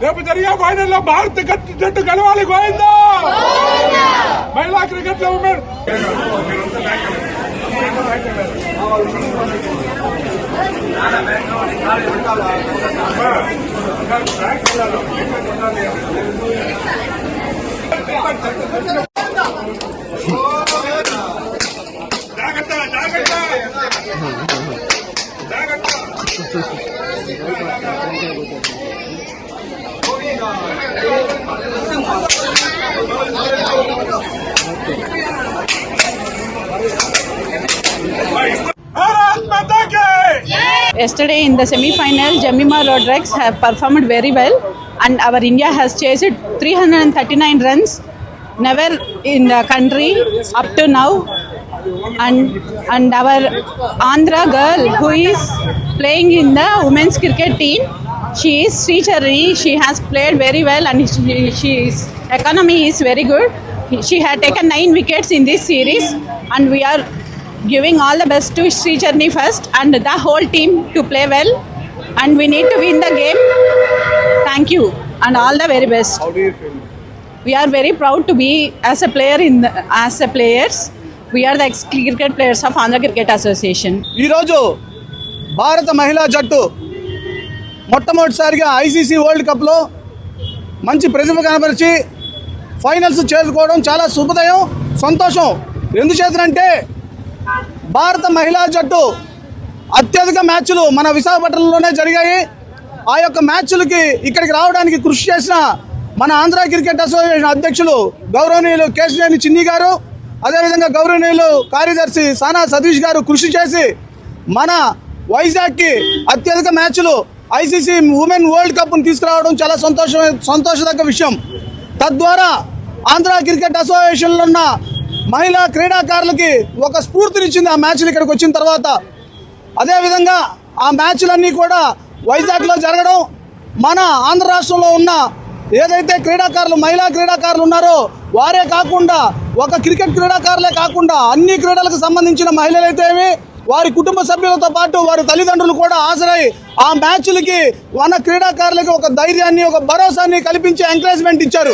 రేపు జరిగే ఫైనల్లో భారత్ జట్టు గెలవాలి. గోవిందా. మహిళా క్రికెట్ లో ఉమెన్ జాగ్రత్త జాగ్రత్త Yesterday in the semi-final, Jemimah Rodriguez have performed very well, and our India has chased 339 runs, never in the country up to now. And our Andhra girl who is playing in the women's cricket team, she is Srichari. She has played very well, and she's economy is very good. She had taken 9 wickets in this series, and we are giving all the best to Srichari first and the whole team to play well, and we need to win the game. Thank you and all the very best. How do you feel? We are very proud to be as a player as a players. We are the ex-cricket players of Andhra Cricket Association. ఈ రోజు భారత మహిళా జట్టు మొట్టమొదటిసారిగా ICC world కప్లో మంచి ప్రతిభ కనబరిచి finals చేరుకోవడం చాలా శుభోదయం, సంతోషం. ఎందుచేతనంటే భారత మహిళా జట్టు అత్యధిక మ్యాచ్లు మన విశాఖపట్నంలోనే జరిగాయి. ఆ యొక్క మ్యాచ్లకి ఇక్కడికి రావడానికి కృషి చేసిన మన ఆంధ్ర క్రికెట్ అసోసియేషన్ అధ్యక్షులు గౌరవనీయులు కేశినేని చిన్ని గారు, అదేవిధంగా గౌరవనీయులు కార్యదర్శి సానా సతీష్ గారు కృషి చేసి మన వైజాగ్కి అత్యధిక మ్యాచ్లు ఐసీసీ ఉమెన్ వరల్డ్ కప్ను తీసుకురావడం చాలా సంతోషదగ్గ విషయం. తద్వారా ఆంధ్ర క్రికెట్ అసోసియేషన్లో ఉన్న మహిళా క్రీడాకారులకి ఒక స్ఫూర్తినిచ్చింది ఆ మ్యాచ్లు ఇక్కడికి వచ్చిన తర్వాత. అదేవిధంగా ఆ మ్యాచ్లన్నీ కూడా వైజాగ్లో జరగడం, మన ఆంధ్ర రాష్ట్రంలో ఉన్న ఏదైతే క్రీడాకారులు మహిళా క్రీడాకారులు ఉన్నారో వారే కాకుండా ఒక క్రికెట్ క్రీడాకారులే కాకుండా అన్ని క్రీడలకు సంబంధించిన మహిళలైతేమి వారి కుటుంబ సభ్యులతో పాటు వారి తల్లిదండ్రులు కూడా హాజరై ఆ మ్యాచ్లకి మన క్రీడాకారులకి ఒక ధైర్యాన్ని, ఒక భరోసాన్ని కల్పించే ఎంకరేజ్మెంట్ ఇచ్చారు.